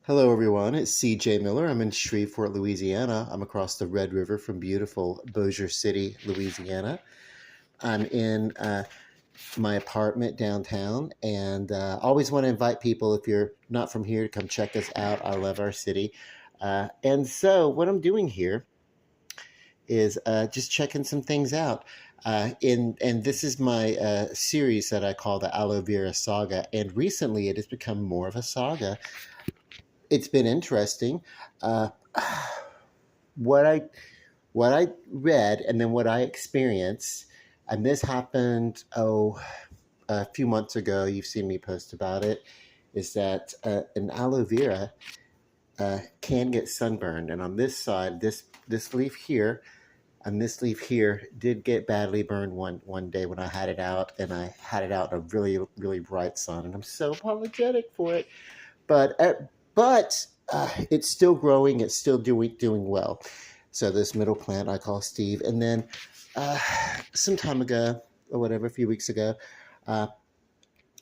Hello, everyone. It's CJ Miller. I'm in Shreveport, Louisiana. I'm across the Red River from beautiful Bossier City, Louisiana. I'm in my apartment downtown, and always want to invite people, if you're not from here, to come check us out. I love our city. And so, what I'm doing here is just checking some things out. And this is my series that I call the Aloe Vera Saga. And recently, it has become more of a saga. It's been interesting. Uh, what I what I read and then what I experienced, and this happened a few months ago. You've seen me post about it. Is that an aloe vera can get sunburned, and on this side, this leaf here and this leaf here did get badly burned one day when I had it out, and I had it out in a really bright sun, and I'm so apologetic for it. But it's still growing. It's still doing well. So this middle plant I call Steve, and then uh, some time ago or whatever, a few weeks ago, uh,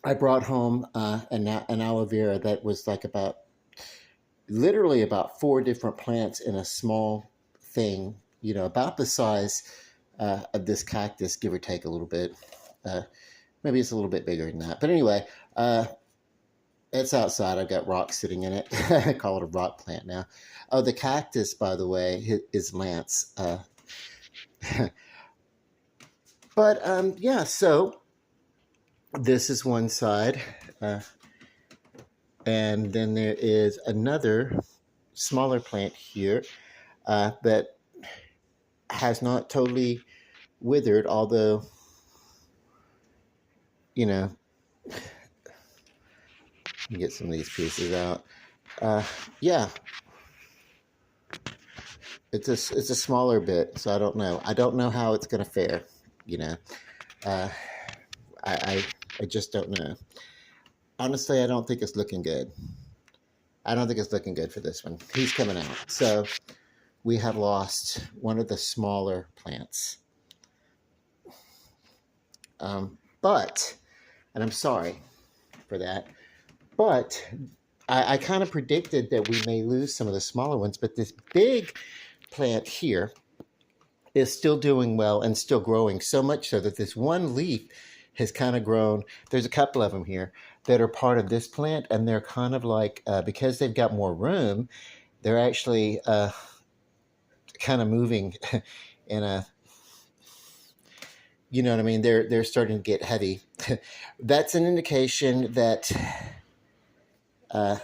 I brought home an aloe vera that was like literally about four different plants in a small thing. You know, about the size of this cactus, give or take a little bit. Uh, Maybe it's a little bit bigger than that. But anyway, it's outside. I've got rocks sitting in it. I call it a rock plant now. Oh, the cactus, by the way, is Lance. Yeah, so this is one side. And then there is another smaller plant here that has not totally withered, although, you know, get some of these pieces out. Yeah, it's a smaller bit, so I don't know. I don't know how it's going to fare. You know, uh, I just don't know. Honestly, I don't think it's looking good. I don't think it's looking good for this one. He's coming out, so we have lost one of the smaller plants. But, and I'm sorry for that, but I kind of predicted that we may lose some of the smaller ones, but this big plant here is still doing well and still growing, so much so that this one leaf has kind of grown. There's a couple of them here that are part of this plant, and they're kind of like, because they've got more room, they're actually kind of moving in a, you know what I mean? They're starting to get heavy. That's an indication that uh,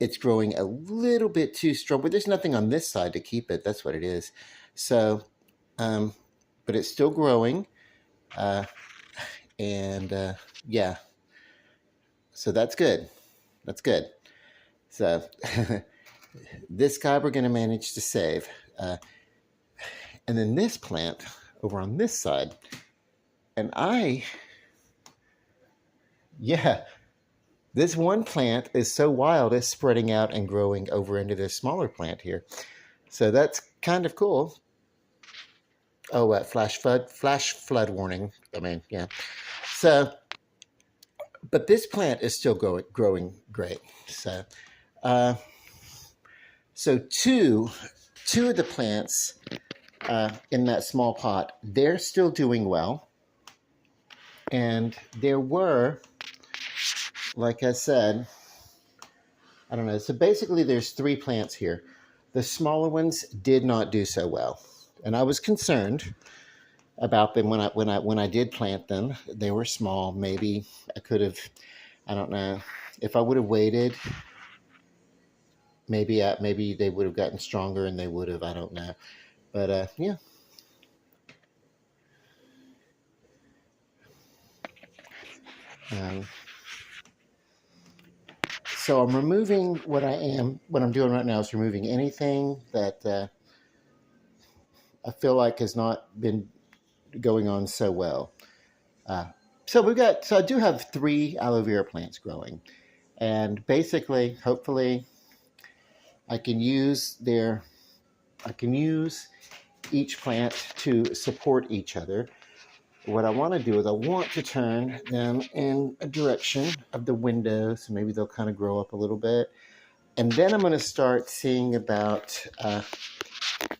it's growing a little bit too strong, but there's nothing on this side to keep it. That's what it is. So, but it's still growing. Uh, and yeah, so that's good. That's good. So this guy we're going to manage to save. And then this plant over on this side. And yeah, this one plant is so wild, it's spreading out and growing over into this smaller plant here. So that's kind of cool. Oh, flash flood warning. I mean, yeah. So, but this plant is still growing great. So, uh, so two of the plants in that small pot, they're still doing well. And there were, like I said, I don't know. So basically, there's three plants here. The smaller ones did not do so well, and I was concerned about them when I did plant them. They were small. Maybe I could have, I don't know, if I would have waited. Maybe they would have gotten stronger, and they would have. I don't know, but yeah. Um, so I'm removing what I'm doing right now is removing anything that I feel like has not been going on so well. Uh, so I do have three aloe vera plants growing, and basically, hopefully, I can use I can use each plant to support each other. what I want to do is I want to turn them in a direction of the window, so maybe they'll kind of grow up a little bit. And then I'm going to start seeing about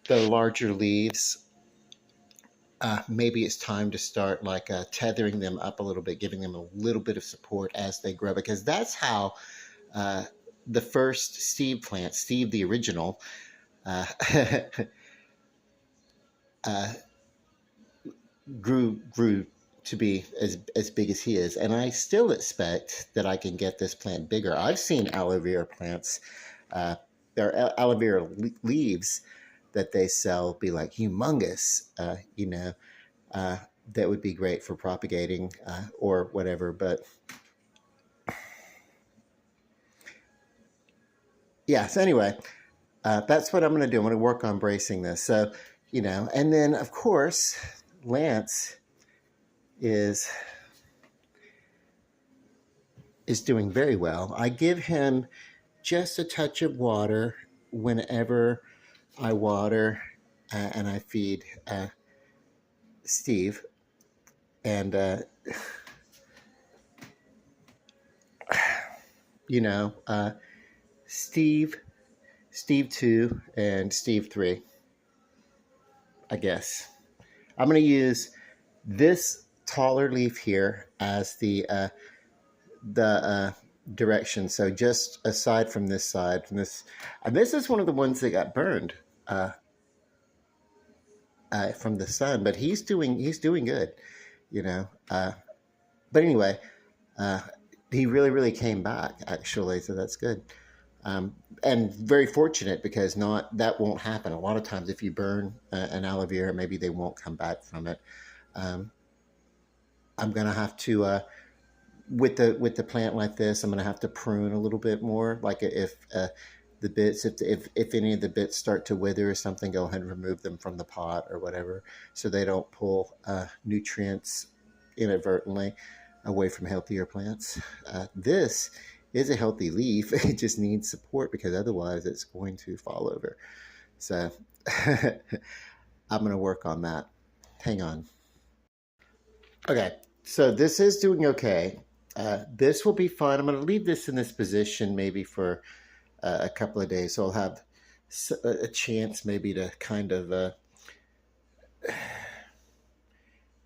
the larger leaves. Maybe it's time to start like tethering them up a little bit, giving them a little bit of support as they grow, because that's how uh, the first Steve plant, Steve the original, uh, uh, grew to be as big as he is. And I still expect that I can get this plant bigger. I've seen aloe vera plants, uh, their aloe vera leaves that they sell be like humongous, uh, that would be great for propagating or whatever. But yeah, so anyway, that's what I'm going to do. I'm going to work on bracing this. So, and then of course, Lance is doing very well. I give him just a touch of water whenever I water and I feed Steve. And, Steve 2, and Steve 3, I guess. I'm going to use this taller leaf here as the direction. So just aside from this side, and this is one of the ones that got burned from the sun, but he's doing good, but anyway, he really came back actually, so that's good. And very fortunate, because that won't happen. A lot of times if you burn an aloe vera, maybe they won't come back from it. I'm going to have to, with the plant like this, I'm going to have to prune a little bit more. Like if the bits, if any of the bits start to wither or something, go ahead and remove them from the pot or whatever, so they don't pull nutrients inadvertently away from healthier plants. This is a healthy leaf. It just needs support, because otherwise it's going to fall over. So I'm going to work on that. Hang on. Okay, so this is doing okay. This will be fun. I'm going to leave this in this position maybe for a couple of days, so I'll have a chance maybe to kind of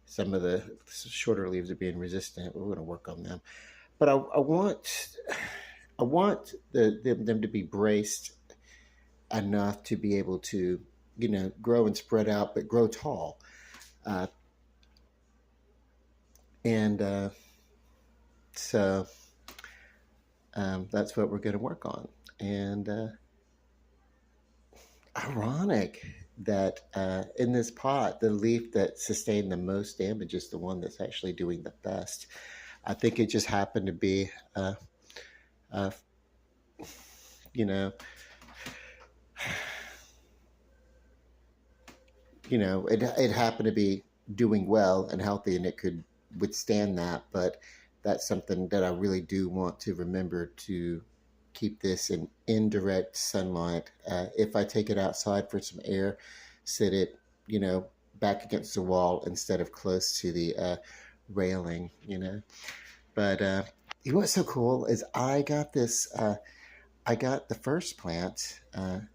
some of the shorter leaves are being resistant. We're going to work on them, but I want them to be braced enough to be able to grow and spread out, but grow tall, and so that's what we're going to work on. And ironic that in this pot, the leaf that sustained the most damage is the one that's actually doing the best. I think it just happened to be, it happened to be doing well and healthy, and it could withstand that. But that's something that I really do want to remember, to keep this in indirect sunlight. If I take it outside for some air, sit it, back against the wall instead of close to the railing, But what's so cool is I got this, I got the first plant,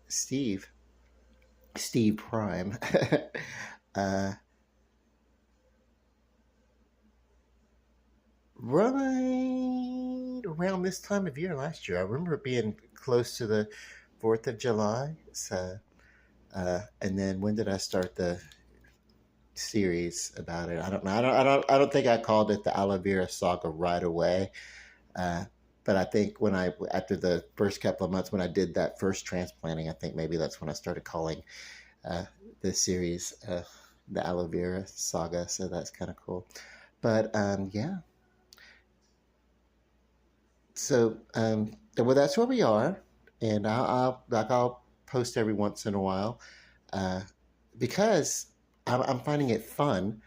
Steve Prime, right around this time of year last year. I remember it being close to the 4th of July. So, and then when did I start the series about it? I don't know. I don't think I called it the Aloe Vera Saga right away. But I think after the first couple of months when I did that first transplanting, I think maybe that's when I started calling the series the Aloe Vera Saga. So that's kind of cool. But yeah. So well, that's where we are, and I'll post every once in a while, because I'm finding it fun,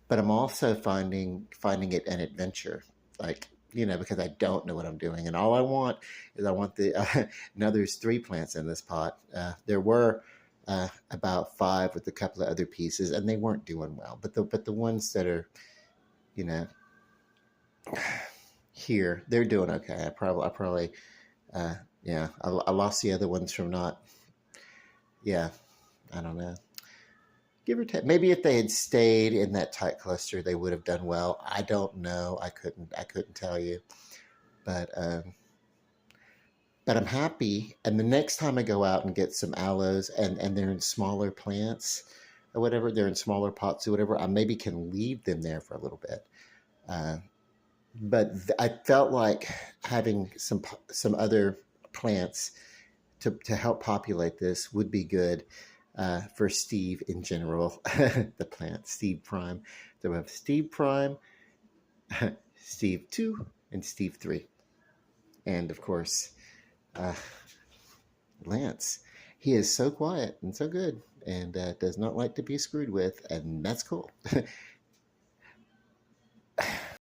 but I'm also finding it an adventure. Like, because I don't know what I'm doing, and all I want is the now there's 3 plants in this pot. There were about 5 with a couple of other pieces, and they weren't doing well. But the ones that are, you know, here, they're doing okay. I probably uh, yeah, I lost the other ones from not, yeah, I don't know. Give or take. Maybe if they had stayed in that tight cluster, they would have done well. I don't know. I couldn't tell you. But but I'm happy. And the next time I go out and get some aloes, and they're in smaller plants or whatever, they're in smaller pots or whatever, I maybe can leave them there for a little bit. Uh, but I felt like having some other plants to help populate this would be good for Steve in general. The plant, Steve Prime. So we have Steve Prime, Steve 2, and Steve 3. And of course, uh, Lance. He is so quiet and so good and does not like to be screwed with, and that's cool.